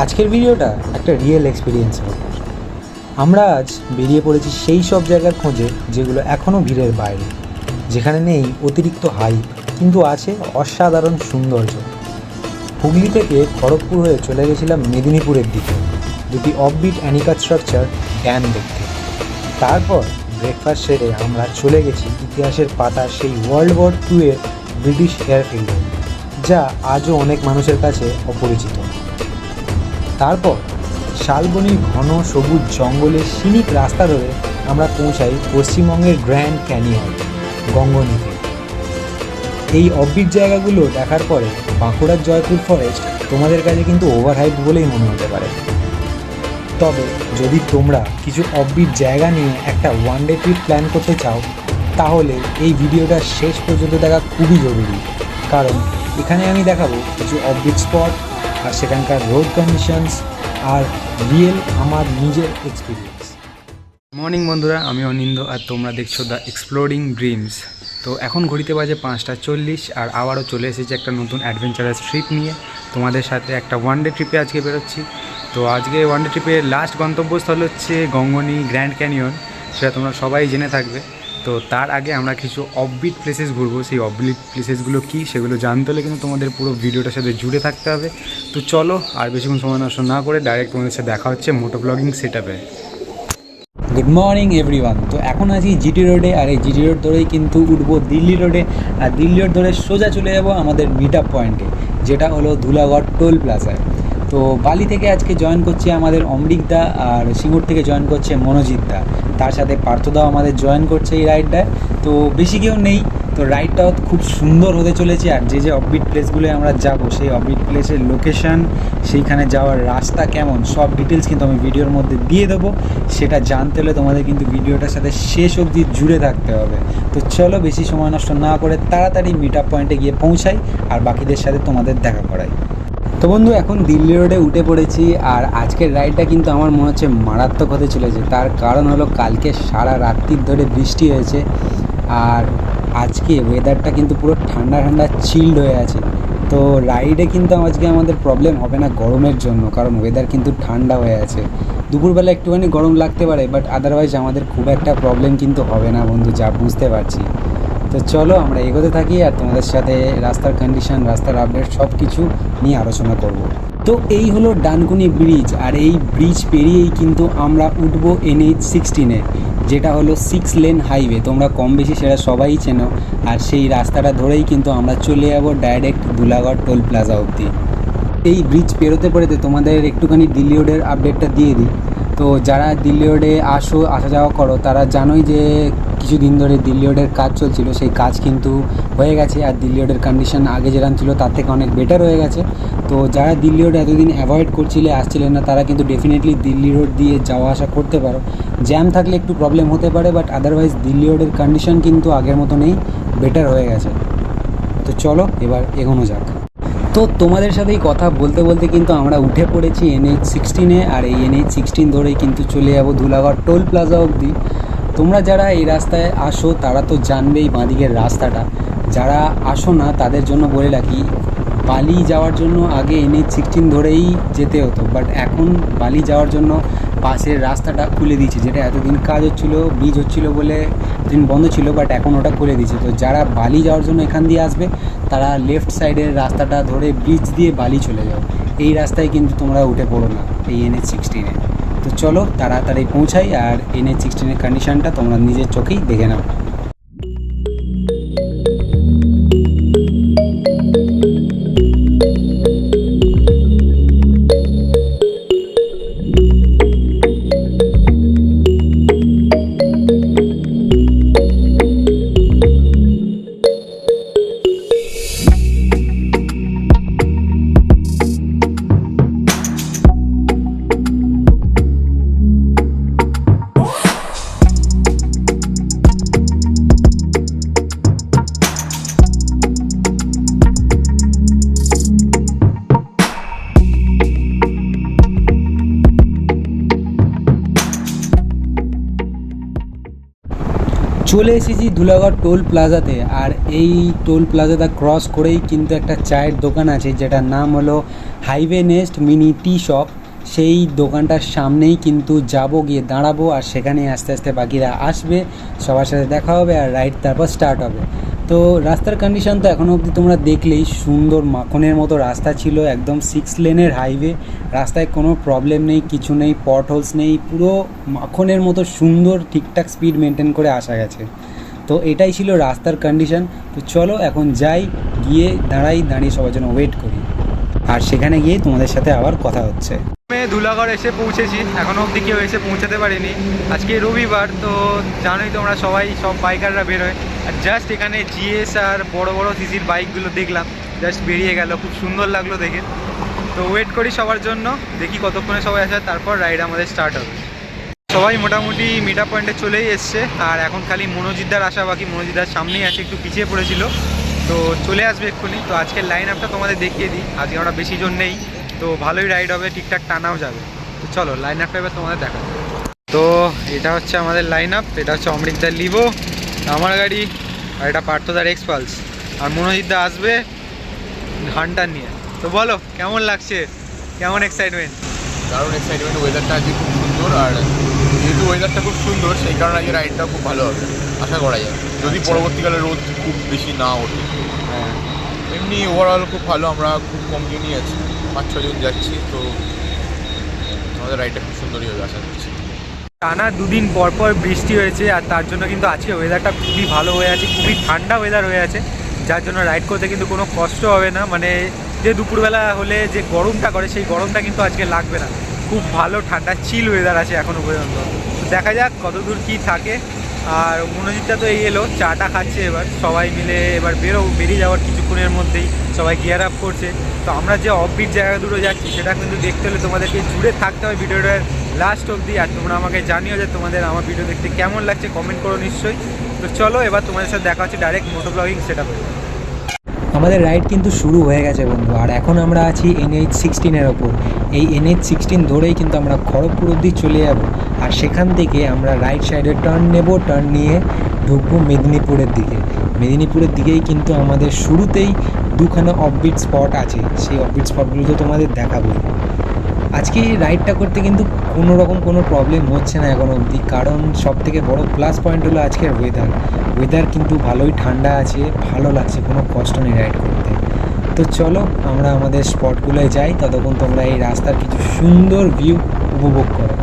আজকের ভিডিওটা একটা রিয়েল এক্সপিরিয়েন্সের উপর। আমরা আজ বেরিয়ে পড়েছি সেই সব জায়গার খোঁজে যেগুলো এখনও ভিড়ের বাইরে, যেখানে নেই অতিরিক্ত হাইপ কিন্তু আছে অসাধারণ সৌন্দর্য। হুগলি থেকে খড়গপুর হয়ে চলে গেছিলাম মেদিনীপুরের দিকে, দুটি অফবিট অ্যানিকা স্ট্রাকচার ড্যাম দেখতে। তারপর ব্রেকফাস্ট সেরে আমরা চলে গেছি ইতিহাসের পাতা সেই ওয়ার্ল্ড ওয়ার II এর ব্রিটিশ এয়ারফিল্ডে, যা আজও অনেক মানুষের কাছে অপরিচিত। তারপর শালবনির ঘন সবুজ জঙ্গলের সিনিক রাস্তা ধরে আমরা পৌঁছাই পশ্চিমবঙ্গের গ্র্যান্ড ক্যানিয়ন গঙ্গনীতে। এই অফবিট জায়গাগুলো দেখার পরে বাঁকুড়ার জয়পুর ফরেস্ট তোমাদের কাছে কিন্তু ওভারহাইপ বলেই মনে হতে পারে। তবে যদি তোমরা কিছু অফবিট জায়গা নিয়ে একটা ওয়ান ডে ট্রিপ প্ল্যান করতে চাও, তাহলে এই ভিডিওটা শেষ পর্যন্ত দেখা খুবই জরুরি, কারণ এখানে আমি দেখাবো কিছু অফবিট স্পট আর সেখানকার রোড কন্ডিশনস আর রিয়েল আমার নিজের এক্সপিরিয়েন্স। মর্নিং বন্ধুরা, আমি অনিন্দ আর তোমরা দেখছো দ্য এক্সপ্লোরিং ড্রিমস। তো এখন ঘড়িতে বাজে 5:40 আর আবারও চলে এসেছি একটা নতুন অ্যাডভেঞ্চারাস ট্রিপ নিয়ে। তোমাদের সাথে একটা ওয়ান ডে ট্রিপে আজকে বেরোচ্ছি। তো আজকে ওয়ান ডে ট্রিপের লাস্ট গন্তব্যস্থল হচ্ছে গঙ্গনী গ্র্যান্ড ক্যানিয়ন, সেটা তোমরা সবাই জেনে থাকবে। তো তার আগে আমরা কিছু অফবিট প্লেসেস ঘুরবো। সেই অফবিট প্লেসেসগুলো কী সেগুলো জানতে হলে কিন্তু তোমাদের পুরো ভিডিওটার সাথে জুড়ে থাকতে হবে। তো চলো আর বেশিক্ষণ সময় নষ্ট না করে ডাইরেক্ট তোমাদের সাথে দেখা হচ্ছে মোটো ব্লগিং সেটআপে। Good morning everyone. তো এখন আছি জিটি রোডে, আর এই জিটি রোড ধরেই কিন্তু উঠবো দিল্লি রোডে, আর দিল্লি রোড ধরে সোজা চলে যাবো আমাদের মিট আপ পয়েন্টে, যেটা হলো ধুলাগড় টোল প্লাজায়। তো বালি থেকে আজকে জয়েন করছে আমাদের অমৃতদা, আর সিঙ্গুর থেকে জয়েন করছে মনোজিৎদা, তার সাথে পার্থদাও আমাদের জয়েন করছে এই রাইডটায়। তো বেশি কেউ নেই, তো রাইডটাও খুব সুন্দর হতে চলেছে। আর যে যে অফবিট প্লেসগুলো আমরা যাব, সেই অফবিট প্লেসের লোকেশন, সেইখানে যাওয়ার রাস্তা কেমন, সব ডিটেলস কিন্তু আমি ভিডিওর মধ্যে দিয়ে দেবো। সেটা জানতে হলে তোমাদের কিন্তু ভিডিওটার সাথে শেষ অবধি জুড়ে থাকতে হবে। তো চলো বেশি সময় নষ্ট না করে তাড়াতাড়ি মিট আপ পয়েন্টে গিয়ে পৌঁছাই আর বাকিদের সাথে তোমাদের দেখা করাই। তো বন্ধু, এখন দিল্লি রোডে উঠে পড়েছি, আর আজকের রাইডটা কিন্তু আমার মনে হচ্ছে মারাত্মক হতে চলেছে। তার কারণ হলো কালকে সারা রাত্রির ধরে বৃষ্টি হয়েছে, আর আজকে ওয়েদারটা কিন্তু পুরো ঠান্ডা ঠান্ডা চিল্ড হয়ে আছে। তো রাইডে কিন্তু আজকে আমাদের প্রবলেম হবে না গরমের জন্য, কারণ ওয়েদার কিন্তু ঠান্ডা হয়ে আছে। দুপুরবেলা একটুখানি গরম লাগতে পারে, বাট আদারওয়াইজ আমাদের খুব একটা প্রবলেম কিন্তু হবে না বন্ধু, যা বুঝতে পারছি। তো চলো আমরা এগোতে থাকি আর তোমাদের সাথে রাস্তার কন্ডিশন, রাস্তার আপডেট সব কিছু নিয়ে আলোচনা করব। তো এই হলো ডানকুনি ব্রিজ, আর এই ব্রিজ পেরিয়েই কিন্তু আমরা উঠবো NH-16-এ, যেটা হলো 6 লেন হাইওয়ে। তোমরা কম বেশি সেটা সবাই চেনো, আর সেই রাস্তাটা ধরেই কিন্তু আমরা চলে যাবো ডাইরেক্ট ধুলাগড় টোল প্লাজা অবধি। এই ব্রিজ পেরোতে পেরোতে তোমাদের একটুখানি দিল্লি রোডের আপডেটটা দিয়ে দিই। তো যারা দিল্লি রোডে আসা যাওয়া করো, তারা জানোই যে কিছুদিন ধরে দিল্লি রোডের কাজ চলছিল, সেই কাজ কিন্তু হয়ে গেছে, আর দিল্লি রোডের কন্ডিশন আগে যেরকম ছিল তার থেকে অনেক বেটার হয়ে গেছে। তো যারা দিল্লি রোড এতদিন অ্যাভয়েড আসছিলেন না, তারা কিন্তু ডেফিনেটলি দিল্লি রোড দিয়ে যাওয়া আসা করতে পারো। জ্যাম থাকলে একটু প্রবলেম হতে পারে, বাট আদারওয়াইজ দিল্লি রোডের কন্ডিশন কিন্তু আগের মতো নেই, বেটার হয়ে গেছে। তো চলো এবার এগোনো যাক। তো তোমাদের সাথেই কথা বলতে বলতে কিন্তু আমরা উঠে পড়েছি NH-16-এ, আর এই NH-16 ধরেই কিন্তু চলে যাবো ধুলাগড় টোল প্লাজা অবধি। তোমরা যারা এই রাস্তায় আসো তারা তো জানবেই বাঁদিকের রাস্তাটা, যারা আসো না তাদের জন্য বলে রাখি, বালি যাওয়ার জন্য আগে NH-16 ধরেই যেতে হতো, বাট এখন বালি যাওয়ার জন্য পাশের রাস্তাটা খুলে দিয়েছে, যেটা এতদিন কাজ হচ্ছিলো, ব্রিজ হচ্ছিলো বলে দিন বন্ধ ছিল, বাট এখন ওটা খুলে দিয়েছে। তো যারা বালি যাওয়ার জন্য এখান দিয়ে আসবে, তারা লেফট সাইডের রাস্তাটা ধরে ব্রিজ দিয়ে বালি চলে যাও। এই রাস্তায় কিন্তু তোমরা উঠে পড়ো না এই NH-16-এ। তো চলো তাড়াতাড়ি পৌঁছাই, আর NH-16-এর কন্ডিশনটা তোমরা নিজের চোখেই দেখে নাও। চলে এসেছি ধুলাগড় টোল প্লাজাতে। আর এই টোল প্লাজাটা ক্রস করেই কিন্তু একটা চায়ের দোকান আছে যেটার নাম হলো হাইওয়ে নেস্ট মিনি টি শপ। সেই দোকানটার সামনেই কিন্তু যাবো, গিয়ে দাঁড়াবো, আর সেখানে আস্তে আস্তে বাকিরা আসবে, সবার সাথে দেখা হবে আর রাইড তারপর স্টার্ট হবে। তো রাস্তার কন্ডিশন তো এখনও অবধি তোমরা দেখলেই, সুন্দর মাখনের মতো রাস্তা ছিল, একদম 6 লেনের হাইওয়ে। রাস্তায় কোনো প্রবলেম নেই, কিছু নেই, পটহোলস নেই, পুরো মাখনের মতো সুন্দর ঠিকঠাক স্পিড মেনটেন করে আসা গেছে। তো এটাই ছিল রাস্তার কন্ডিশন। তো চলো এখন যাই, গিয়ে দাঁড়িয়ে সবার জন্য ওয়েট করি, আর সেখানে গিয়ে তোমাদের সাথে আবার কথা হচ্ছে। আমি ধুলাগড় এসে পৌঁছেছি, এখনও অবধি কেউ এসে পৌঁছাতে পারিনি। আজকে রবিবার, তো জানোই তোমরা সবাই, সব বাইকাররা বেরোয়। আর জাস্ট এখানে জিএস আর বড় বড় সিসির বাইকগুলো দেখলাম, জাস্ট বেরিয়ে গেল, খুব সুন্দর লাগলো দেখে। তো ওয়েট করি সবার জন্য, দেখি কতক্ষণে সবাই আসে, তারপর রাইড আমাদের স্টার্ট হবে। সবাই মোটামুটি মিট আপ পয়েন্টে চলেই এসছে, আর এখন খালি মনোজিৎদার আসা বাকি। মনোজিৎদার সামনেই আছে, একটু পিছিয়ে পড়েছিল, তো চলে আসবে এক্ষুনি। তো আজকের লাইন আপটা তোমাদের দেখিয়ে দিই। আজকে আমরা বেশি জন নেই, তো ভালোই রাইড হবে, ঠিকঠাক টানাও যাবে। তো চলো লাইন আপটা এবার তোমাদের দেখা। তো এটা হচ্ছে আমাদের লাইন আপ। এটা হচ্ছে অমৃতদার লিভো, আমার গাড়ি, আর এটা পার্থদার এক্সপালস, আর মনোজিৎদা আসবে হান্টার নিয়ে। তো বলো কেমন লাগছে, কেমন এক্সাইটমেন্ট? দারুণ এক্সাইটমেন্ট, ওয়েদারটা আজকে খুব সুন্দর। আর যেহেতু ওয়েদারটা খুব সুন্দর, সেই কারণে আজকে রাইডটাও খুব ভালো হবে আশা করা যায়, যদি পরবর্তীকালে রোদ খুব বেশি না ওঠে। হ্যাঁ, এমনি ওভারঅল খুব ভালো, আমরা খুব কম জনই আছি, 5-6 জন যাচ্ছি। তো আমাদের রাইডটা খুব সুন্দরই হবে আশা করছি। টানা দুদিন পর পর বৃষ্টি হয়েছে, আর তার জন্য কিন্তু আজকে ওয়েদারটা খুবই ভালো হয়ে আছে, খুবই ঠান্ডা ওয়েদার হয়ে আছে, যার জন্য রাইড করতে কিন্তু কোনো কষ্ট হবে না। মানে যে দুপুরবেলা হলে যে গরমটা করে, সেই গরমটা কিন্তু আজকে লাগবে না। খুব ভালো ঠান্ডা চিল ওয়েদার আছে এখনও পর্যন্ত। তো দেখা যাক কতদূর কী থাকে। আর মনোজিৎটা তো এই এলো, চাটা খাচ্ছে, এবার সবাই মিলে এবার বেরিয়ে যাওয়ার কিছুক্ষণের মধ্যেই সবাই গিয়ার আপ করছে। তো আমরা যে অফবিট জায়গা দুটো যাচ্ছি, সেটা কিন্তু দেখতে হলে তোমাদেরকে জুড়ে থাকতে হবে ভিডিওটার লাস্ট অবধি। আর তোমরা আমাকে জানিও যে তোমাদের আমার ভিডিও দেখতে কেমন লাগছে, কমেন্ট করো নিশ্চয়ই। তো চলো এবার তোমাদের সাথে দেখা হচ্ছে ডাইরেক্ট মোটো ব্লগিং সেটআপে। আমাদের রাইড কিন্তু শুরু হয়ে গেছে বন্ধু, আর এখন আমরা আছি NH16-এর ওপর। এই NH16 ধরেই কিন্তু আমরা খড়গপুর অবধি চলে যাব, আর সেখান থেকে আমরা রাইট সাইডে টার্ন নেব, টার্ন নিয়ে ঢুকবো মেদিনীপুরের দিকে। মেদিনীপুরের দিকেই কিন্তু আমাদের শুরুতেই দুখানা অফবিট স্পট আছে, সেই অফবিট স্পটগুলো তো তোমাদের দেখাবোই। আজকে এই রাইডটা করতে কিন্তু কোনো প্রবলেম হচ্ছে না এখন অবধি, কারণ সবথেকে বড় প্লাস পয়েন্ট হলো আজকের ওয়েদার কিন্তু ভালোই ঠান্ডা আছে, ভালো লাগছে, কোনো কষ্ট নেই রাইড করতে। তো চলো আমরা আমাদের স্পটগুলোয় যাই, ততক্ষণ তোমরা এই রাস্তার কিছু সুন্দর ভিউ উপভোগ করো।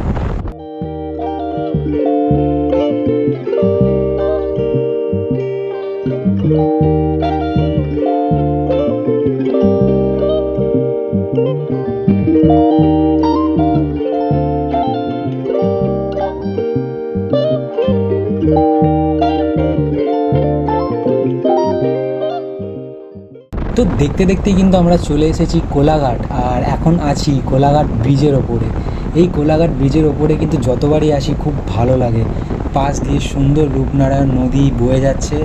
তো দেখতে দেখতেই কিন্তু আমরা চলে এসেছি কোলাঘাট, আর এখন আছি কোলাঘাট ব্রিজের ওপরে। এই কোলাঘাট ব্রিজের ওপরে কিন্তু যতবারই আসি খুব ভালো লাগে। পাশ দিয়ে সুন্দর রূপনারায়ণ নদী বয়ে যাচ্ছে,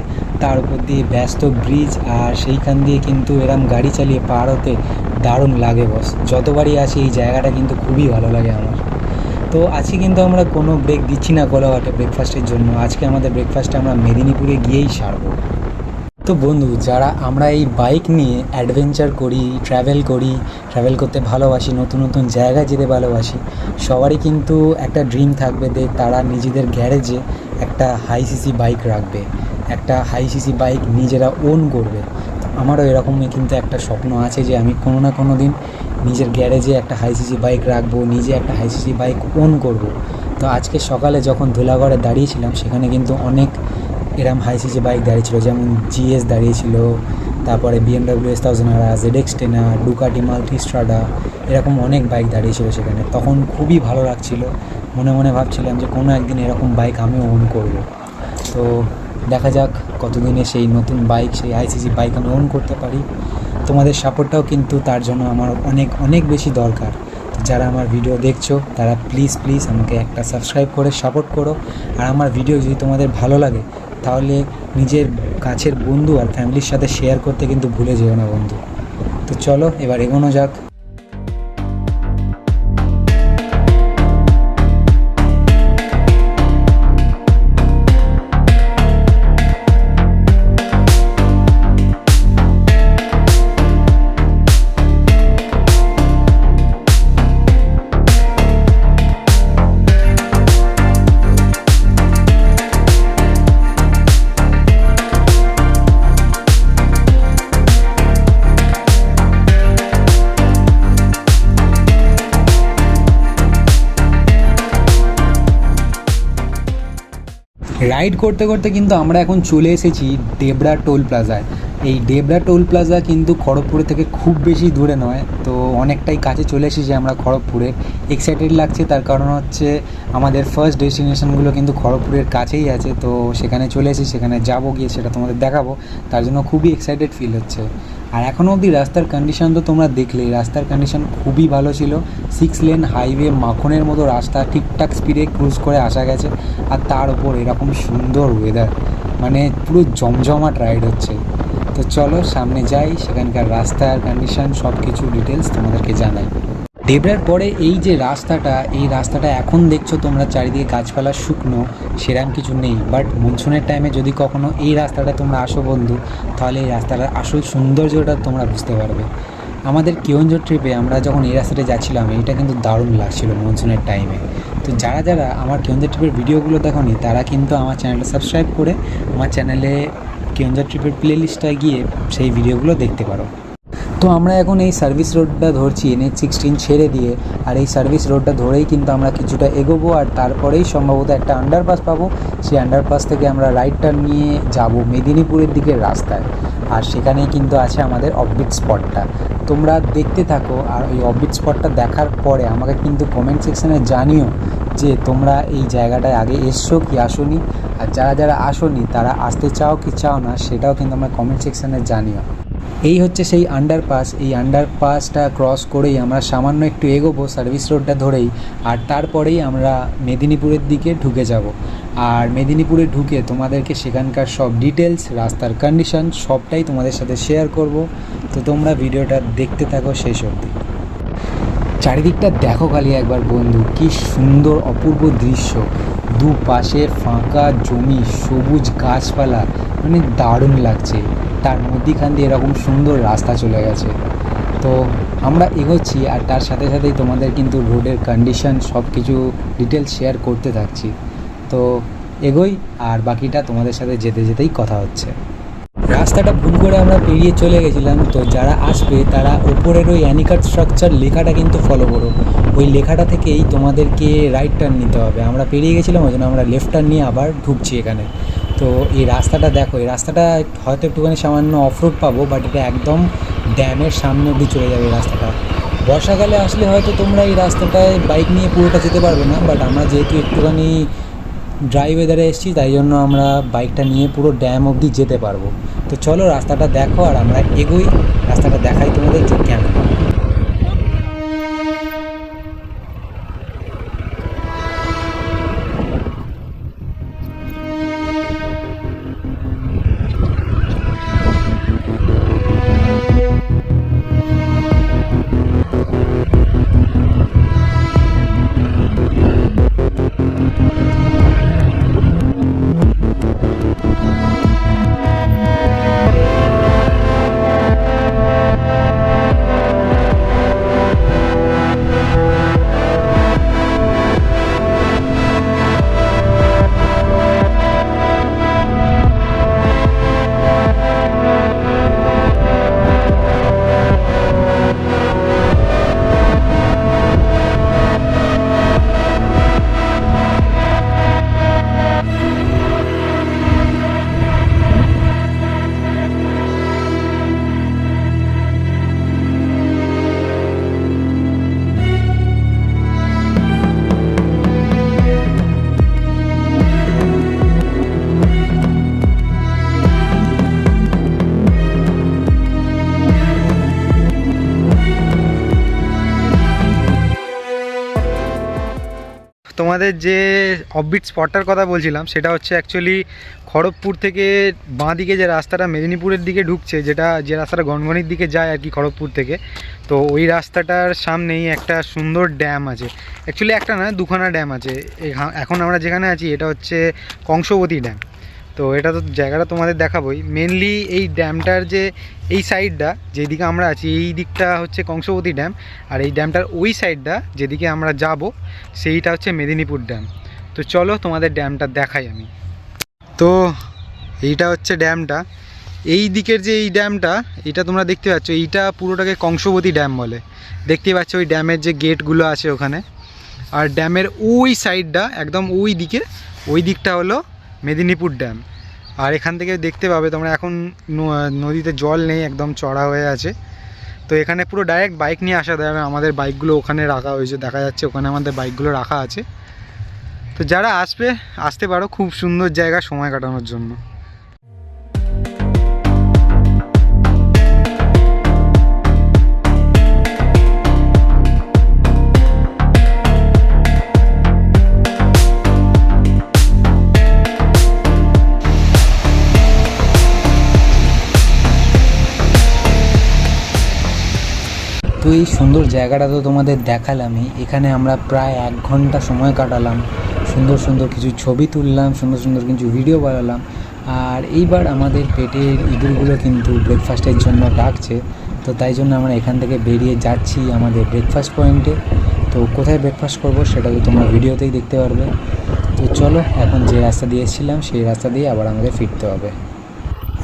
তার উপর দিয়ে ব্যস্ত ব্রিজ, আর সেইখান দিয়ে কিন্তু এরম গাড়ি চালিয়ে পার হতে দারুণ লাগে বস। যতবারই আসি এই জায়গাটা কিন্তু খুবই ভালো লাগে আমার। তো আজকে কিন্তু আমরা কোনো ব্রেক দিচ্ছি না কোলাঘাটে ব্রেকফাস্টের জন্য। আজকে আমাদের ব্রেকফাস্টে আমরা মেদিনীপুরে গিয়েই সারবো। তো বন্ধু, যারা আমরা এই বাইক নিয়ে অ্যাডভেঞ্চার করি, ট্রাভেল করতে ভালোবাসি, নতুন নতুন জায়গায় যেতে ভালোবাসি, সবারই কিন্তু একটা ড্রিম থাকবে যে তারা নিজেদের গ্যারেজে একটা হাই সিসি বাইক রাখবে, একটা হাই সিসি বাইক নিজেরা ওন করবে। আমারও এরকমই কিন্তু একটা স্বপ্ন আছে যে আমি কোনো না কোনো দিন নিজের গ্যারেজে একটা হাই সিসি বাইক রাখবো, নিজে একটা হাই সিসি বাইক ওন করব। তো আজকে সকালে যখন ধুলাগড়ে দাঁড়িয়েছিলাম, সেখানে কিন্তু অনেক এরম হাই সিসি বাইক দাঁড়িয়েছিল, যেমন জিএস দাঁড়িয়েছিল, তারপরে BMW S1000, ZX10, ডুকাটি মাল্টিস্ট্রাডা, এরকম অনেক বাইক দাঁড়িয়েছিল সেখানে। তখন খুবই ভালো লাগছিল, মনে মনে ভাবছিলাম যে কোনো একদিন এরকম বাইক আমিও ওন করব। তো দেখা যাক কতদিনে সেই নতুন বাইক, সেই হাই সিসি বাইক আমি ওন করতে পারি। তোমাদের সাপোর্টটাও কিন্তু তার জন্য আমার অনেক অনেক বেশি দরকার। যারা আমার ভিডিও দেখছো তারা প্লিজ আমাকে একটা সাবস্ক্রাইব করে সাপোর্ট করো। আর আমার ভিডিও যদি তোমাদের ভালো লাগে তাহলে নিজের কাছের বন্ধু আর ফ্যামিলির সাথে শেয়ার করতে কিন্তু ভুলে যেও না বন্ধু। তো চলো এবার এগোনো যাক। রাইড করতে করতে কিন্তু আমরা এখন চলে এসেছি ডেবরা টোল প্লাজায়। এই ডেবরা টোল প্লাজা কিন্তু খড়গপুর থেকে খুব বেশি দূরে নয়, তো অনেকটাই কাছে চলে এসেছি আমরা খড়গপুরে। এক্সাইটেড লাগছে, তার কারণ হচ্ছে আমাদের ফার্স্ট ডেস্টিনেশনগুলো কিন্তু খড়গপুরের কাছেই আছে, তো সেখানে চলে এসেছি, সেখানে যাবো, গিয়ে সেটা তোমাদের দেখাবো, তার জন্য খুবই এক্সাইটেড ফিল হচ্ছে। আর এখনও অবধি রাস্তার কন্ডিশন তো তোমরা দেখলে, রাস্তার কন্ডিশন খুবই ভালো ছিল। 6 লেন হাইওয়ে, মাখনের মতো রাস্তা, ঠিকঠাক স্পিডে ক্রুজ করে আসা গেছে, আর তার উপর এরকম সুন্দর ওয়েদার, মানে পুরো জমজমাট রাইড হচ্ছে। তো চলো সামনে যাই, সেখানকার রাস্তার কন্ডিশন সব কিছু ডিটেলস তোমাদেরকে জানাই। ডেবরার পরে এই যে রাস্তাটা, এই রাস্তাটা এখন দেখছো তোমরা চারিদিকে গাছপালা শুকনো, সেরকম কিছু নেই, বাট মনসুনের টাইমে যদি কখনো এই রাস্তাটা তোমরা আসো বন্ধু, তাহলে এই রাস্তাটার আসল সৌন্দর্যটা তোমরা বুঝতে পারবে। আমাদের কেওনঝড় ট্রিপে আমরা যখন এই রাস্তাটা যাচ্ছিলাম, এইটা কিন্তু দারুণ লাগছিল মনসুনের টাইমে। তো যারা যারা আমার কেওনঝড় ট্রিপের ভিডিওগুলো দেখোনি, তারা কিন্তু আমার চ্যানেলটা সাবস্ক্রাইব করে আমার চ্যানেলে কেওনঝড় ট্রিপের প্লেলিস্টটায় গিয়ে সেই ভিডিওগুলো দেখতে পারো। তো আমরা এখন এই সার্ভিস রোডটা ধরছি, NH16 ছেড়ে দিয়ে, আর এই সার্ভিস রোডটা ধরেই কিন্তু আমরা কিছুটা এগোবো, আর তারপরেই সম্ভবত একটা আন্ডারপাস পাবো। সেই আন্ডারপাস থেকে আমরা রাইটটা নিয়ে যাব মেদিনীপুরের দিকের রাস্তায়, আর সেখানেই কিন্তু আছে আমাদের অফবিট স্পটটা। তোমরা দেখতে থাকো, আর ওই অফবিট স্পটটা দেখার পরে আমাকে কিন্তু কমেন্ট সেকশানে জানিও যে তোমরা এই জায়গাটায় আগে এসছো কি আসোনি, আর যারা যারা আসোনি তারা আসতে চাও কি চাও না, সেটাও কিন্তু আমরা কমেন্ট সেকশানে জানিও। এই হচ্ছে সেই আন্ডারপাস, এই আন্ডারপাসটা ক্রস করেই আমরা সামান্য একটু এগোবো সার্ভিস রোডটা ধরেই, আর তারপরেই আমরা মেদিনীপুরের দিকে ঢুকে যাব। আর মেদিনীপুরে ঢুকে তোমাদেরকে সেখানকার সব ডিটেলস, রাস্তার কন্ডিশন সবটাই তোমাদের সাথে শেয়ার করব। তো তোমরা ভিডিওটা দেখতে থাকো শেষ অবধি। চারিদিকটা দেখো খালি একবার বন্ধু, কি সুন্দর অপূর্ব দৃশ্য, দুপাশে ফাঁকা জমি, সবুজ গাছপালা, মানে দারুণ লাগছে। তার মধ্যিখান দিয়ে এরকম সুন্দর রাস্তা চলে গেছে। তো আমরা এগোচ্ছি, আর তার সাথে সাথেই তোমাদের কিন্তু রোডের কন্ডিশন সব কিছু ডিটেলস শেয়ার করতে থাকছি। তো এগোই, আর বাকিটা তোমাদের সাথে যেতে যেতেই কথা হচ্ছে। রাস্তাটা ভুল করে আমরা পেরিয়ে চলে গেছিলাম, তো যারা আসবে তারা ওপরের ওই অ্যানিকাট স্ট্রাকচার লেখাটা কিন্তু ফলো করো। ওই লেখাটা থেকেই তোমাদেরকে রাইট টার্ন নিতে হবে। আমরা পেরিয়ে গেছিলাম, ওই জন্য আমরা লেফট টার্ন নিয়ে আবার ঢুকছি এখানে। তো এই রাস্তাটা দেখো, এই রাস্তাটা হয়তো একটুখানি সামান্য অফরোড পাবো, বাট এটা একদম ড্যামের সামনে অবধি চলে যাবে এই রাস্তাটা। বর্ষাকালে আসলে হয়তো তোমরা এই রাস্তাটায় বাইক নিয়ে পুরোটা যেতে পারবে না, বাট আমরা যেহেতু একটুখানি ড্রাই ওয়েদারে এসেছি, তাই জন্য আমরা বাইকটা নিয়ে পুরো ড্যাম অবধি যেতে পারবো। তো চলো রাস্তাটা দেখো, আর আমরা এগোই, রাস্তাটা দেখাই তোমাদের যে কেমন। তোমাদের যে অফবিট স্পটটার কথা বলছিলাম, সেটা হচ্ছে অ্যাকচুয়ালি খড়গপুর থেকে বাঁ দিকে যে রাস্তাটা মেদিনীপুরের দিকে ঢুকছে, যে রাস্তাটা গনগনির দিকে যায় আর কি খড়গপুর থেকে, তো ওই রাস্তাটার সামনেই একটা সুন্দর ড্যাম আছে। অ্যাকচুয়ালি একটা না, দুখানা ড্যাম আছে। এখন আমরা যেখানে আছি এটা হচ্ছে কংসবতী ড্যাম। তো এটা তো জায়গাটা তোমাদের দেখাবোই। মেনলি এই ড্যামটার যে এই সাইডটা যেদিকে আমরা আছি, এই দিকটা হচ্ছে কংসবতী ড্যাম, আর এই ড্যামটার ওই সাইডটা যেদিকে আমরা যাব সেইটা হচ্ছে মেদিনীপুর ড্যাম। তো চলো তোমাদের ড্যামটা দেখাই আমি। তো এইটা হচ্ছে ড্যামটা, এই দিকের যে এই ড্যামটা, এটা তোমরা দেখতে পাচ্ছ, এইটা পুরোটাকে কংসবতী ড্যাম বলে। দেখতে পাচ্ছ ওই ড্যামের যে গেটগুলো আছে ওখানে। আর ড্যামের ওই সাইডটা একদম ওই দিকে, ওই দিকটা হলো মেদিনীপুর ড্যাম। আর এখান থেকে দেখতে পাবে তোমরা এখন নদীতে জল নেই, একদম চড়া হয়ে আছে। তো এখানে পুরো ডাইরেক্ট বাইক নিয়ে আসা যাবে, আমাদের বাইকগুলো ওখানে রাখা হয়েছে, দেখা যাচ্ছে ওখানে আমাদের বাইকগুলো রাখা আছে। তো যারা আসতে পারো, খুব সুন্দর জায়গা সময় কাটানোর জন্য। তো এই সুন্দর জায়গাটা তো তোমাদের দেখালামই। এখানে আমরা প্রায় 1 ঘন্টা সময় কাটালাম, সুন্দর সুন্দর কিছু ছবি তুললাম, সুন্দর সুন্দর কিছু ভিডিও বানালাম। আর এইবার আমাদের পেটের ইঁদুরগুলো কিন্তু ব্রেকফাস্টের জন্য ডাকছে, তো তাই জন্য আমরা এখান থেকে বেরিয়ে যাচ্ছি আমাদের ব্রেকফাস্ট পয়েন্টে। তো কোথায় ব্রেকফাস্ট করবো সেটা তো তোমরা ভিডিওতেই দেখতে পারবে। তো চলো, এখন যে রাস্তা দিয়ে এসেছিলাম সেই রাস্তা দিয়ে আবার আমাদের ফিরতে হবে।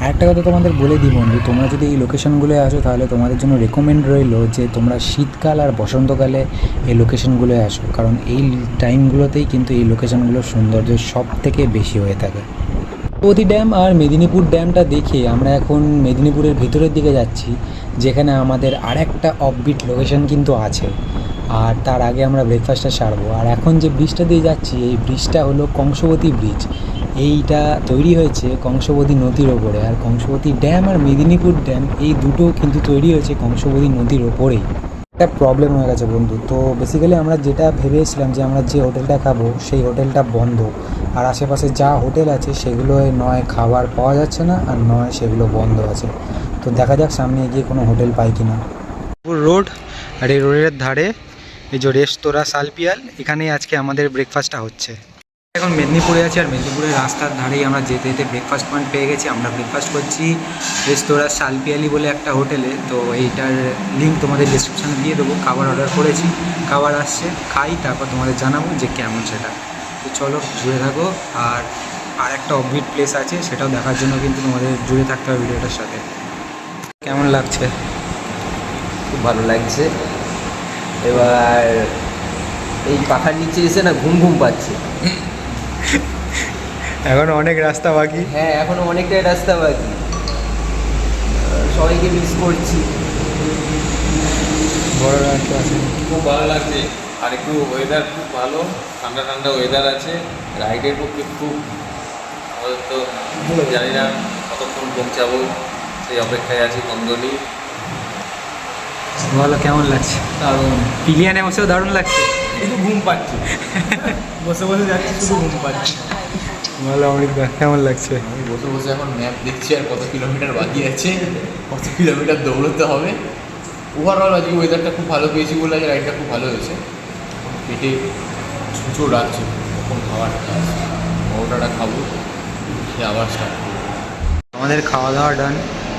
আরেকটা কথা তোমাদের বলে দিই বন্ধু, তোমরা যদি এই লোকেশনগুলোয় আসো তাহলে তোমাদের জন্য রেকমেন্ড রইলো যে তোমরা শীতকাল আর বসন্তকালে এই লোকেশনগুলোয় আসো, কারণ এই টাইমগুলোতেই কিন্তু এই লোকেশনগুলোর সৌন্দর্য সব থেকে বেশি হয়ে থাকে। গঙ্গোত্রী ড্যাম আর মেদিনীপুর ড্যামটা দেখে আমরা এখন মেদিনীপুরের ভিতরের দিকে যাচ্ছি, যেখানে আমাদের আরেকটা অফবিট লোকেশন কিন্তু আছে। আর তার আগে আমরা ব্রেকফাস্টটা সারবো। আর এখন যে ব্রিজটা দিয়ে যাচ্ছি, এই ব্রিজটা হলো কংসবতী ব্রিজ। এইটা তৈরি হয়েছে কংসবতী নদীর ওপরে। আর কংসবতী ড্যাম আর মেদিনীপুর ড্যাম এই দুটো কিন্তু তৈরি হয়েছে কংসবতী নদীর ওপরেই। একটা প্রবলেম হয়ে গেছে বন্ধু, তো বেসিক্যালি আমরা যেটা ভেবেছিলাম যে আমরা যে হোটেলটা খাবো সেই হোটেলটা বন্ধ। আর আশেপাশে যা হোটেল আছে সেগুলোয় নয় খাবার পাওয়া যাচ্ছে না, আর নয় সেগুলো বন্ধ আছে। তো দেখা যাক সামনে গিয়ে কোনো হোটেল পাই কিনা। রোড, আর এই রোডের ধারে এই যে রেস্তোরাঁ সালপিয়াল, এখানেই আজকে আমাদের ব্রেকফাস্টটা হচ্ছে। এখন মেদিনীপুরে আছি, আর মেদিনীপুরের রাস্তার ধারেই আমরা যেতে যেতে ব্রেকফাস্ট পয়েন্ট পেয়ে গেছি। আমরা ব্রেকফাস্ট করছি রেস্তোরাঁ সালপিয়ালি বলে একটা হোটেলে। তো এইটার লিঙ্ক তোমাদের ডিসক্রিপশানে দিয়ে দেবো। খাবার অর্ডার করেছি, খাবার আসছে, খাই, তারপর তোমাদের জানাবো যে কেমন সেটা। তো চলো, জুড়ে থাকো। আর একটা অফবিট প্লেস আছে, সেটাও দেখার জন্য কিন্তু তোমাদের জুড়ে থাকতে হবে ভিডিওটার সাথে। কেমন লাগছে? খুব ভালো লাগছে। এবার এই পাখার নিচে এসে না ঘুম ঘুম পাচ্ছে। এখন অনেক রাস্তা বাকি। হ্যাঁ, এখনো অনেকটাই রাস্তা বাকি। সবাইকে মিস করছি। বড় রাস্তা আছে, খুব ভালো লাগছে। আর একটু ওয়েদার খুব ভালো, ঠান্ডা ঠান্ডা ওয়েদার আছে। রাইডের পক্ষে খুব, আমাদের তো জানি না কতক্ষণ পৌঁছাবো, সেই অপেক্ষায় আছি কমজনি। বলো কেমন লাগছে? কারণ পিলিয়ানে বসেও দারুণ লাগছে। শুধু ঘুম পাচ্ছি, বসে বসে যাচ্ছি, শুধু ঘুম পাচ্ছি। বলো অমৃতদা, কেমন লাগছে? আমি বসে বসে এখন ম্যাপ দেখছি আর কত কিলোমিটার বাকি আছে, কত কিলোমিটার দৌড়তে হবে। ওভারঅল আজকে ওয়েদারটা খুব ভালো পেয়েছি বলে আজকে রাইডটা খুব ভালো হয়েছে। পেটে ছুঁচো ডাকছে, কখন খাবারটা আসছে, পরোটাটা খাবো, সে আবার স্টার্ট করবো। আমাদের খাওয়া দাওয়া ডান।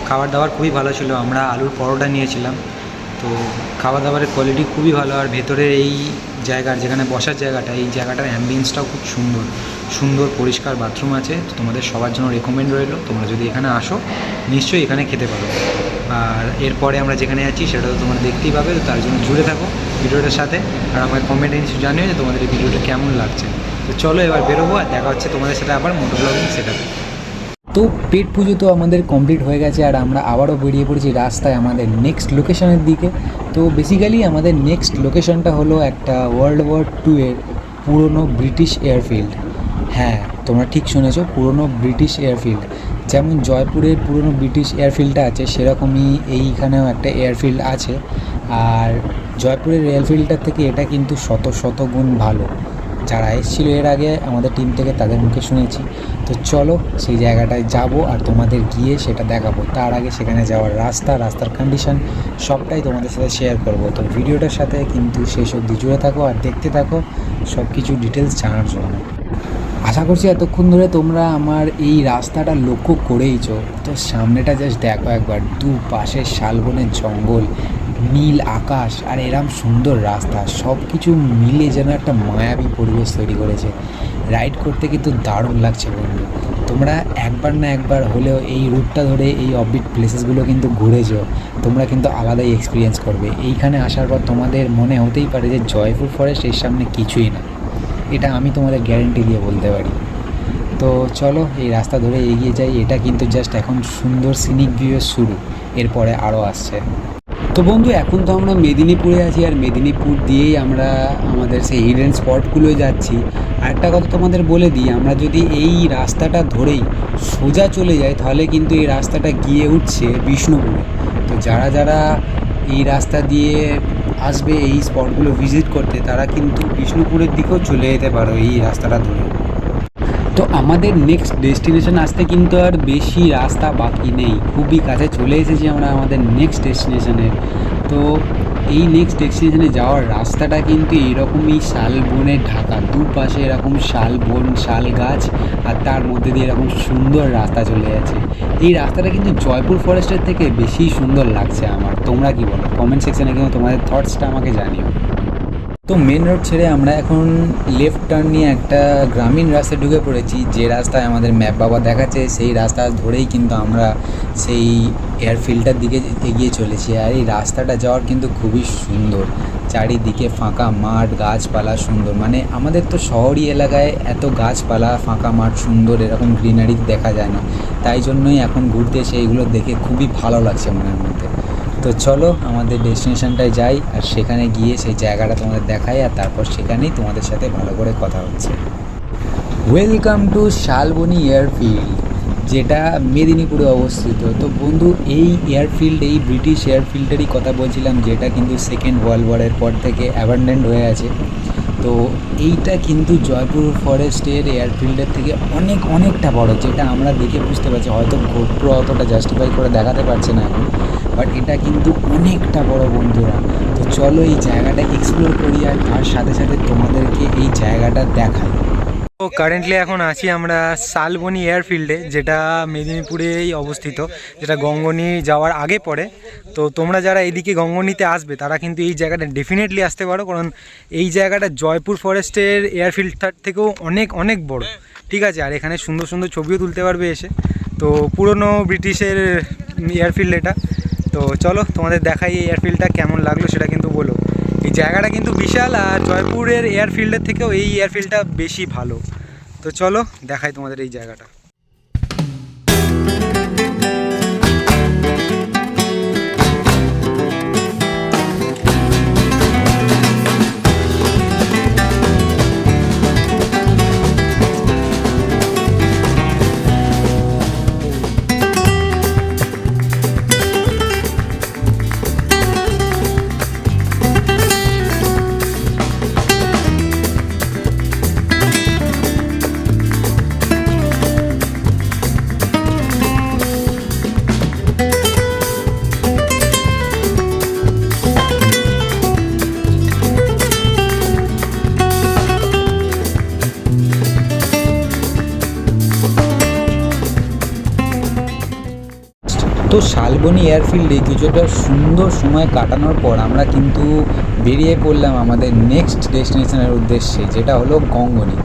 খাবার দাবার খুবই ভালো ছিল। আমরা আলুর পরোটা নিয়েছিলাম। তো খাওয়া দাবারের কোয়ালিটি খুবই ভালো। আর ভেতরে এই জায়গার, যেখানে বসার জায়গাটা, এই জায়গাটার অ্যাম্বিয়েন্সটাও খুব সুন্দর সুন্দর, পরিষ্কার বাথরুম আছে। তো তোমাদের সবার জন্য রেকমেন্ড রইলো, তোমরা যদি এখানে আসো নিশ্চয়ই এখানে খেতে পারো। আর এরপরে আমরা যেখানে যাচ্ছি সেটা তো তোমরা দেখতেই পাবে। তো তার জন্য জুড়ে থাকো ভিডিওটার সাথে, আর আমার কমেন্টে কিছু জানিও যে তোমাদের এই ভিডিওটা কেমন লাগছে। তো চলো এবার বেরোবো, আর দেখা হচ্ছে তোমাদের সাথে আবার মোটো ব্লগিং সেটাতে। তো পেট পুজো তো আমাদের কমপ্লিট হয়ে গেছে, আর আমরা আবারও বেরিয়ে পড়েছি রাস্তায় আমাদের নেক্সট লোকেশনের দিকে। তো বেসিক্যালি আমাদের নেক্সট লোকেশনটা হলো একটা World War II এর পুরনো ব্রিটিশ এয়ারফিল্ড। হ্যাঁ, তোমরা ঠিক শুনেছো, পুরনো ব্রিটিশ এয়ারফিল্ড। যেমন জয়পুরের পুরনো ব্রিটিশ এয়ারফিল্ডটা আছে, সেরকমই এইখানেও একটা এয়ারফিল্ড আছে। আর জয়পুরের এয়ারফিল্ডটার থেকে এটা কিন্তু শত গুণ ভালো। যারা এসেছিলো এর আগে আমাদের টিম থেকে, তাদের মুখে শুনেছি। তো চলো সেই জায়গাটায় যাব আর তোমাদের গিয়ে সেটা দেখাবো। তার আগে সেখানে যাওয়ার রাস্তার কন্ডিশন সবটাই তোমাদের সাথে শেয়ার করব। তো ভিডিওটার সাথে কিন্তু শেষ অবধি জুড়ে থাকো আর দেখতে থাকো সব কিছু ডিটেলস জানার জন্য। আশা করছি এতক্ষণ ধরে তোমরা আমার এই রাস্তাটা লক্ষ্য করেইছো। তো সামনেটা জাস্ট দেখো একবার, দুপাশে শালবনের জঙ্গল, নীল আকাশ আর এরম সুন্দর রাস্তা, সব কিছু মিলে যেন একটা মায়াবী পরিবেশ তৈরি করেছে। রাইড করতে কিন্তু দারুণ লাগছে বন্ধু। তোমরা একবার না একবার হলেও এই রুটটা ধরে এই অফবিট প্লেসেসগুলো কিন্তু ঘুরেছো, তোমরা কিন্তু আলাদাই এক্সপিরিয়েন্স করবে। এইখানে আসার পর তোমাদের মনে হতেই পারে যে জয়পুর ফরেস্ট এর সামনে কিছুই না। এটা আমি তোমাদের গ্যারেন্টি দিয়ে বলতে পারি। তো চলো এই রাস্তা ধরে এগিয়ে যাই। এটা কিন্তু জাস্ট এখন সুন্দর সিনিক ভিউয়ের শুরু, এরপরে আরও আসছে। তো বন্ধু এখন তো আমরা মেদিনীপুরে আছি, আর মেদিনীপুর দিয়েই আমরা আমাদের সেই হিডেন স্পটগুলোয় যাচ্ছি। আর একটা কথা তোমাদের বলে দিই, আমরা যদি এই রাস্তাটা ধরেই সোজা চলে যাই তাহলে কিন্তু এই রাস্তাটা গিয়ে উঠছে বিষ্ণুপুরে। তো যারা যারা এই রাস্তা দিয়ে আসবে এই স্পটগুলো ভিজিট করতে, তারা কিন্তু বিষ্ণুপুরের দিকেও চলে যেতে পারো এই রাস্তাটা ধরে। তো আমাদের নেক্সট ডেস্টিনেশন আসতে কিন্তু আর বেশি রাস্তা বাকি নেই, খুবই কাছে চলে এসেছি আমরা আমাদের নেক্সট ডেস্টিনেশনের। তো এই নেক্সট ডেস্টিনেশনে যাওয়ার রাস্তাটা কিন্তু এইরকমই শালবনে ঢাকা, দুপাশে এরকম শালবন, শাল গাছ, আর তার মধ্যে দিয়ে এরকম সুন্দর রাস্তা চলে যাচ্ছে। এই রাস্তাটা কিন্তু জয়পুর ফরেস্টের থেকে বেশি সুন্দর লাগছে আমার। তোমরা কি বলো? কমেন্ট সেকশানে কিন্তু তোমাদের থটসটা আমাকে জানিও। তো মেন রোড ছেড়ে আমরা এখন লেফট টার্ন নিয়ে একটা গ্রামীণ রাস্তায় ঢুকে পড়েছি, যে রাস্তায় আমাদের ম্যাপ বাবা দেখাচ্ছে সেই রাস্তা ধরেই কিন্তু আমরা সেই এয়ারফিল্ডটার দিকে এগিয়ে চলেছি। আর এই রাস্তাটা যাওয়ার কিন্তু খুবই সুন্দর, চারিদিকে ফাঁকা মাঠ, গাছপালা সুন্দর। মানে আমাদের তো শহরি এলাকায় এত গাছপালা, ফাঁকা মাঠ, সুন্দর এরকম গ্রিনারি দেখা যায় না, তাই জন্যই এখন ঘুরতে সেইগুলো দেখে খুবই ভালো লাগছে মনের মধ্যে। তো চলো আমাদের ডেস্টিনেশনটায় যাই, আর সেখানে গিয়ে সেই জায়গাটা তোমাদের দেখাই, আর তারপর সেখানেই তোমাদের সাথে ভালো করে কথা হচ্ছে। ওয়েলকাম টু শালবনী এয়ারফিল্ড, যেটা মেদিনীপুরে অবস্থিত। তো বন্ধু এই এয়ারফিল্ড, এই ব্রিটিশ এয়ারফিল্ডেরই কথা বলছিলাম, যেটা কিন্তু সেকেন্ড ওয়ার্ল্ড ওয়ারের পর থেকে অ্যাবান্ডেন্ড হয়ে আছে। তো এইটা কিন্তু জয়পুর ফরেস্টের এয়ারফিল্ডের থেকে অনেকটা বড়, যেটা আমরা দেখে বুঝতে পারছি। হয়তো গোপ্রো অতটা জাস্টিফাই করে দেখাতে পারছে না এখন, বাট এটা কিন্তু অনেকটা বড় বন্ধুরা। তো চলো এই জায়গাটা এক্সপ্লোর করি, আর তার সাথে সাথে তোমাদেরকে এই জায়গাটা দেখাই। তো কারেন্টলি এখন আছি আমরা শালবনী এয়ারফিল্ডে, যেটা মেদিনীপুরেই অবস্থিত, যেটা গঙ্গনি যাওয়ার আগে পড়ে। তো তোমরা যারা এদিকে গঙ্গনিতে আসবে তারা কিন্তু এই জায়গাটা ডেফিনেটলি আসতে পারো, কারণ এই জায়গাটা জয়পুর ফরেস্টের এয়ারফিল্ডটার থেকেও অনেক বড়, ঠিক আছে। আর এখানে সুন্দর সুন্দর ছবিও তুলতে পারবে এসে। তো পুরনো ব্রিটিশের এয়ারফিল্ড এটা। তো চলো তোমাদের দেখাই এই এয়ারফিল্ডটা কেমন লাগলো সেটা কিন্তু বলো। এই জায়গাটা কিন্তু বিশাল, আর জয়পুরের এয়ারফিল্ডের থেকেও এই এয়ারফিল্ডটা বেশি ভালো। তো চলো দেখাই তোমাদের এই জায়গাটা। তো শালবনী এয়ারফিল্ডে কিছুটা সুন্দর সময় কাটানোর পর আমরা কিন্তু বেরিয়ে পড়লাম আমাদের নেক্সট ডেস্টিনেশনের উদ্দেশ্যে, যেটা হলো গঙ্গনি।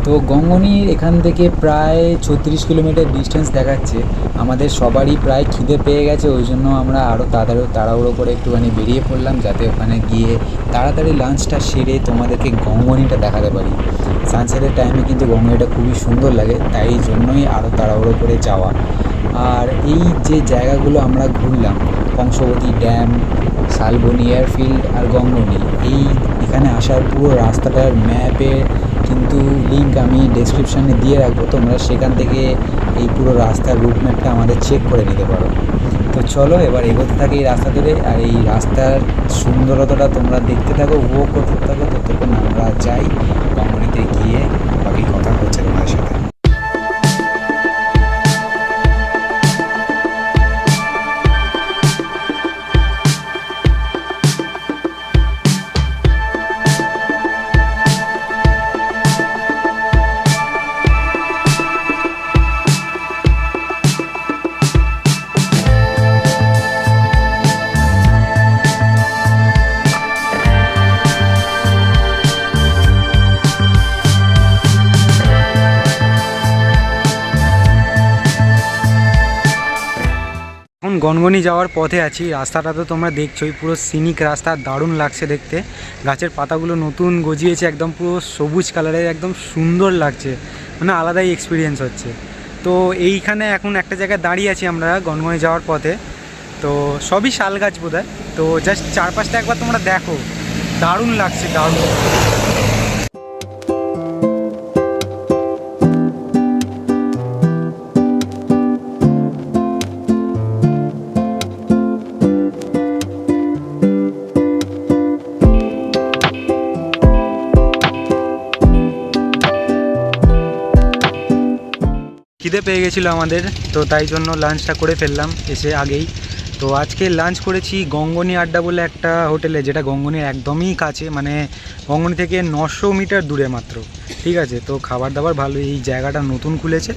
তো গঙ্গনির এখান থেকে প্রায় 36 কিলোমিটার ডিস্টেন্স দেখাচ্ছে। আমাদের সবারই প্রায় খিদে পেয়ে গেছে, ওই জন্য আমরা আরও তাড়াহুড়ো করে একটুখানি বেরিয়ে পড়লাম, যাতে ওখানে গিয়ে তাড়াতাড়ি লাঞ্চটা সেরে তোমাদেরকে গঙ্গনিটা দেখাতে পারি। সানসেটের টাইমে কিন্তু গঙ্গনিটা খুবই সুন্দর লাগে, তাই জন্যই আরও তাড়াহুড়ো করে যাওয়া। আর এই যে জায়গাগুলো আমরা ঘুরলাম, কংসবতী ড্যাম, শালবনী এয়ারফিল্ড আর গঙ্গনি, এখানে আসার পুরো রাস্তাটার ম্যাপে কিন্তু লিঙ্ক আমি ডেসক্রিপশানে দিয়ে রাখবো, তোমরা সেখান থেকে এই পুরো রাস্তার রুট ম্যাপটা আমাদের চেক করে নিতে পারো। তো চলো এবার এগোতে থাকি এই রাস্তা ধরে, আর এই রাস্তার সুন্দরতাটা তোমরা দেখতে থাকো, উপভোগ করতে থাকো, ততক্ষণ আমরা যাই গঙ্গনিতে গিয়ে বাকি কথা হচ্ছে তোমাদের সাথে। এখন গনগনি যাওয়ার পথে আছি। রাস্তাটা তো তোমরা দেখছোই, পুরো সিনিক রাস্তা, দারুণ লাগছে দেখতে। গাছের পাতাগুলো নতুন গজিয়েছে, একদম পুরো সবুজ কালারের, একদম সুন্দর লাগছে। মানে আলাদাই এক্সপিরিয়েন্স হচ্ছে। তো এইখানে এখন একটা জায়গায় দাঁড়িয়ে আছি আমরা গনগনি যাওয়ার পথে, তো সবই শাল গাছ বোধ হয়। তো জাস্ট চারপাশটা একবার তোমরা দেখো, দারুণ লাগছে, দারুণ। খিদে পেয়ে গেছিলো আমাদের, তো তাই জন্য লাঞ্চটা করে ফেললাম এসে আগেই। তো আজকে লাঞ্চ করেছি গঙ্গনি আড্ডা বলে একটা হোটেলে, যেটা গঙ্গনির একদমই কাছে, মানে গঙ্গনি থেকে 900 মিটার দূরে মাত্র। ঠিক আছে, তো খাবার দাবার ভালো, এই জায়গাটা নতুন খুলেছে,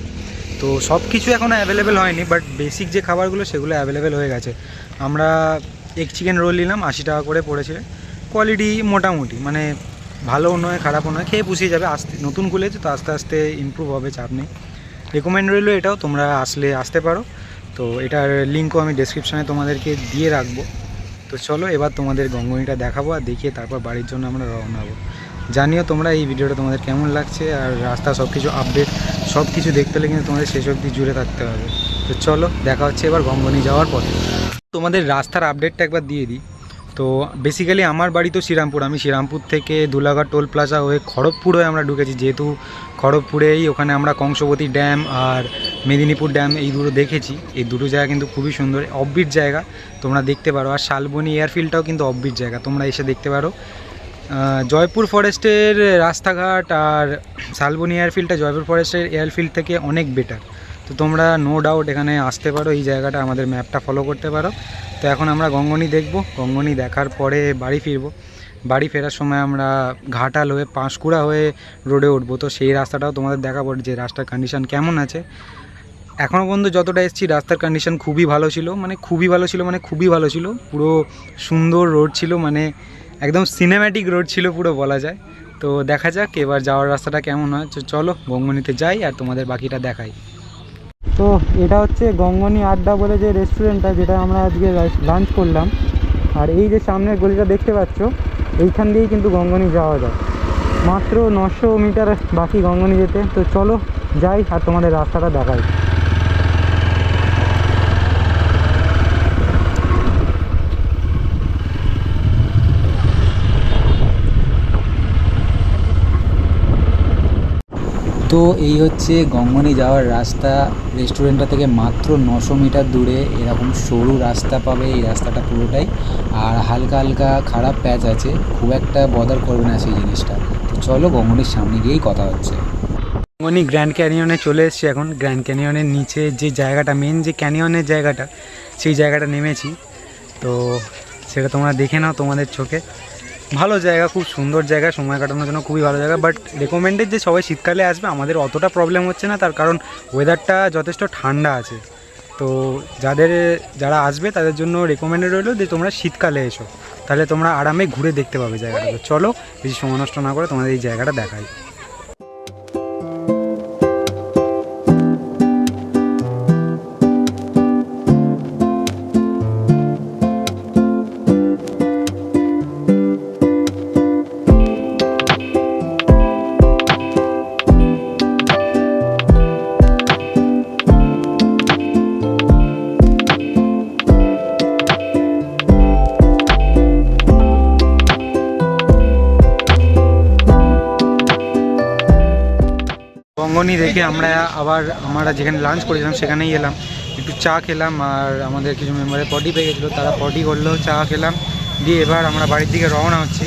তো সব কিছু এখনও অ্যাভেলেবেল হয়নি, বাট বেসিক যে খাবারগুলো সেগুলো অ্যাভেলেবেল হয়ে গেছে। আমরা এগ চিকেন রোল নিলাম, 80 টাকা করে পড়েছে। কোয়ালিটি মোটামুটি, মানে ভালোও নয় খারাপও নয়, খেয়ে পুষিয়ে যাবে। নতুন খুলেছে তো আস্তে আস্তে ইমপ্রুভ হবে, চাপ নেই। রেকমেন্ড রইলো এটাও, তোমরা আসতে পারো। তো এটার লিঙ্কও আমি ডেসক্রিপশানে তোমাদেরকে দিয়ে রাখবো। তো চলো এবার তোমাদের গঙ্গনিটা দেখাবো, আর দেখিয়ে তারপর বাড়ির জন্য আমরা রওনা হবো। জানিও তোমরা এই ভিডিওটা তোমাদের কেমন লাগছে, আর রাস্তা সব কিছু আপডেট সব কিছু দেখতে হলে কিন্তু তোমাদের শেষ অবধি জুড়ে থাকতে হবে। তো চলো দেখা হচ্ছে এবার গঙ্গনি যাওয়ার পথে। তোমাদের রাস্তার আপডেটটা একবার দিয়ে দিই। তো বেসিক্যালি আমার বাড়ি তো শ্রীরামপুর, আমি শ্রীরামপুর থেকে দুলাঘাট টোল প্লাজা হয়ে খড়গপুর হয়ে আমরা ঢুকেছি, যেহেতু খড়গপুরেই ওখানে আমরা কংসবতী ড্যাম আর মেদিনীপুর ড্যাম এই দুটো দেখেছি। এই দুটো জায়গা কিন্তু খুবই সুন্দর, অফবিট জায়গা, তোমরা দেখতে পারো। আর শালবনী এয়ারফিল্ডটাও কিন্তু অফবিট জায়গা, তোমরা এসে দেখতে পারো। জয়পুর ফরেস্টের রাস্তাঘাট আর শালবনী এয়ারফিল্ডটা জয়পুর ফরেস্টের এয়ারফিল্ড থেকে অনেক বেটার। তো তোমরা নো ডাউট এখানে আসতে পারো, এই জায়গাটা আমাদের ম্যাপটা ফলো করতে পারো। তো এখন আমরা গঙ্গনি দেখব, গঙ্গনি দেখার পরে বাড়ি ফিরবো। বাড়ি ফেরার সময় আমরা ঘাটাল হয়ে পাঁশকুড়া হয়ে রোডে উঠবো, তো সেই রাস্তাটাও তোমাদের দেখাবো যে রাস্তার কন্ডিশন কেমন আছে। এখনও পর্যন্ত যতটা এসেছি রাস্তার কন্ডিশন খুবই ভালো ছিল, মানে খুবই ভালো ছিল, পুরো সুন্দর রোড ছিল, মানে একদম সিনেম্যাটিক রোড ছিল পুরো বলা যায়। তো দেখা যাক এবার যাওয়ার রাস্তাটা কেমন হয়। তো চলো গঙ্গনিতে যাই আর তোমাদের বাকিটা দেখাই। তো এটা হচ্ছে গঙ্গনি আড্ডা বলে যে রেস্টুরেন্টটা, যেটা আমরা আজকে লাঞ্চ করলাম। আর এই যে সামনের গলিটা দেখতে পাচ্ছ, এইখান দিয়েই কিন্তু গঙ্গনি যাওয়া যায়। মাত্র 900 মিটার বাকি গঙ্গনি যেতে। তো চলো যাই আর তোমাদের রাস্তাটা দেখাই। তো এই হচ্ছে গঙ্গনি যাওয়ার রাস্তা। রেস্টুরেন্টটা থেকে মাত্র 900 মিটার দূরে এরকম সরু রাস্তা পাবে, এই রাস্তাটা পুরোটাই। আর হালকা হালকা খারাপ প্যাচ আছে, খুব একটা বদার করবে না সেই জিনিসটা। তো চলো গঙ্গনির সামনে গিয়েই কথা হচ্ছে। গঙ্গনি গ্র্যান্ড ক্যানিয়নে চলে এসেছি এখন। গ্র্যান্ড ক্যানিয়নের নিচে যে জায়গাটা, মেন যে ক্যানিয়নের জায়গাটা, সেই জায়গাটা নেমেছি। তো সেটা তোমরা দেখে নাও তোমাদের চোখে। ভালো জায়গা, খুব সুন্দর জায়গা, সময় কাটানোর জন্য খুবই ভালো জায়গা। বাট রেকমেন্ডেড যে সবাই শীতকালে আসবে, আমাদের অতটা প্রবলেম হচ্ছে না, তার কারণ ওয়েদারটা যথেষ্ট ঠান্ডা আছে। তো যারা আসবে তাদের জন্য রেকমেন্ডেড রইলো যে তোমরা শীতকালে এসো, তাহলে তোমরা আরামে ঘুরে দেখতে পাবে জায়গাটা। তো চলো বেশি সময় নষ্ট না করে তোমাদের এই জায়গাটা দেখাই। গঙ্গনি দেখে আমরা যেখানে লাঞ্চ করেছিলাম সেখানেই এলাম, একটু চা খেলাম। আর আমাদের কিছু মেম্বারের পটি পেয়ে গেছিলো, তারা পটি করলো, চা খেলাম, দিয়ে এবার আমরা বাড়ির দিকে রওনা হচ্ছি।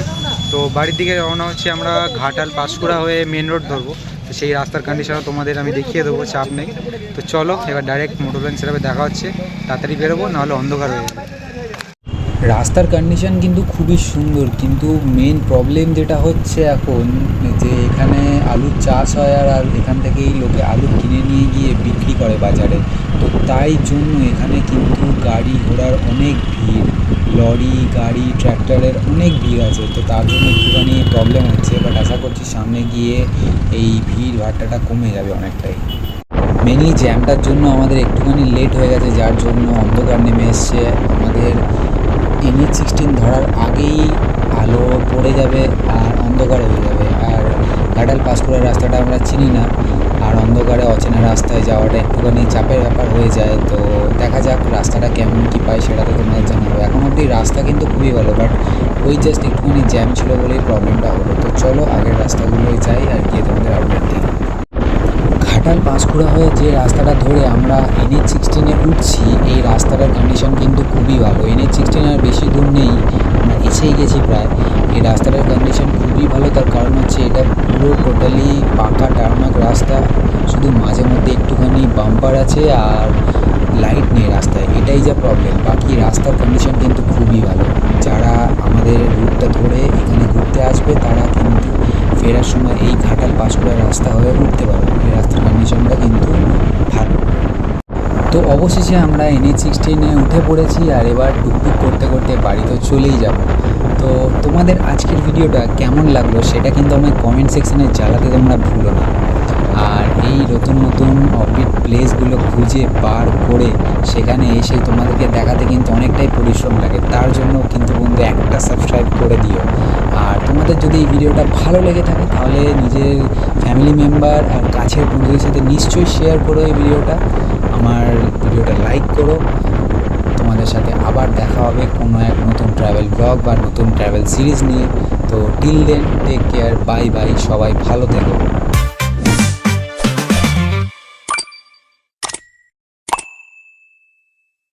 তো বাড়ির দিকে রওনা হচ্ছি আমরা ঘাটাল পাঁশকুড়া হয়ে মেন রোড ধরবো। তো সেই রাস্তার কন্ডিশনও তোমাদের আমি দেখিয়ে দেবো, চাপ নেই। তো চলো এবার ডাইরেক্ট মোটর ভ্যান সেভাবে দেখা হচ্ছে, তাড়াতাড়ি বেরোবো, নাহলে অন্ধকার হয়ে যাবে। রাস্তার কন্ডিশন কিন্তু খুবই সুন্দর, কিন্তু মেন প্রবলেম যেটা হচ্ছে এখন যে এখানে আলুর চাষ হয়, আর এখান থেকেই লোকে আলু কিনে নিয়ে গিয়ে বিক্রি করে বাজারে। তো তাই জন্য এখানে কিন্তু গাড়ি ঘোড়ার অনেক ভিড়, লরি গাড়ি ট্র্যাক্টরের অনেক ভিড় আছে। তো তার জন্য একটুখানি প্রবলেম হচ্ছে, বাট আশা করছি সামনে গিয়ে এই ভিড় ভাট্টাটা কমে যাবে অনেকটাই। মেনলি জ্যামটার জন্য আমাদের একটুখানি লেট হয়ে গেছে, যার জন্য অন্ধকার নেমে এসছে। আমাদের NH-16 ধরার আগেই আলো পড়ে যাবে আর অন্ধকার হয়ে যাবে। আর ঘাটাল পাঁশকুড়ার রাস্তাটা আমরা চিনি না, আর অন্ধকারে অচেনা রাস্তায় যাওয়াটা একটুখানি চাপের ব্যাপার হয়ে যায়। তো দেখা যাক রাস্তাটা কেমন কী পাই সেটা তো তোমাদের জানাবো। এখন অবধি রাস্তা কিন্তু খুবই ভালো, বাট ওই জাস্ট একটুখানি জ্যাম ছিল বলেই প্রবলেমটা হলো। তো চলো আগের রাস্তাগুলোই যাই আর গিয়ে তোমাদের আপডেট দিই। ঘাটাল পাঁশকুড়া হয়ে যে রাস্তাটা ধরে আমরা NH-16-এ উঠছি, এই রাস্তাটার কন্ডিশন কিন্তু খুবই ভালো। NH-16 আর বেশি দূর নেই, আমরা এসেই গেছি প্রায়। এই রাস্তাটার কন্ডিশন খুবই ভালো, তার কারণ হচ্ছে এটা পুরো টোটালি পাকা টার্মাক রাস্তা, শুধু মাঝে মধ্যে একটুখানি বাম্পার আছে আর লাইট নেই রাস্তায়, এটাই যা প্রবলেম। বাকি রাস্তার কন্ডিশন কিন্তু খুবই ভালো। যারা আমাদের রুটটা ধরে এখানে ঘুরতে আসবে তারা কিন্তু ফেরার সময় এই ঘাটাল পাঁশকুড়া রাস্তা হয়ে উঠতে পারবে। এই রাস্তার কন্ডিশনটা কিন্তু ভালো। তো অবশেষে আমরা NH-16-এ উঠে পড়েছি আর এবার টুকটুক করতে করতে বাড়ি তো চলেই যাব। তো তোমাদের আজকের ভিডিওটা কেমন লাগলো সেটা কিন্তু আমায় কমেন্ট সেকশানে জানাতে তোমরা ভুলো না। আর এই নতুন নতুন অফবিট প্লেসগুলো খুঁজে বার করে সেখানে এসে তোমাদেরকে দেখাতে কিন্তু অনেকটাই পরিশ্রম লাগে, তার জন্য কিন্তু বন্ধু একটা সাবস্ক্রাইব করে দিও। আর তোমাদের যদি এই ভিডিওটা ভালো লেগে থাকে তাহলে নিজের ফ্যামিলি মেম্বার আর কাছের বন্ধুদের সাথে নিশ্চয়ই শেয়ার করো এই ভিডিওটা, আমার ভিডিওটা লাইক করো। তোমাদের সাথে আবার দেখা হবে কোনো এক নতুন ট্রাভেল ব্লগ বা নতুন ট্রাভেল সিরিজ নিয়ে। তো till then take care, bye bye, সবাই ভালো থেকো।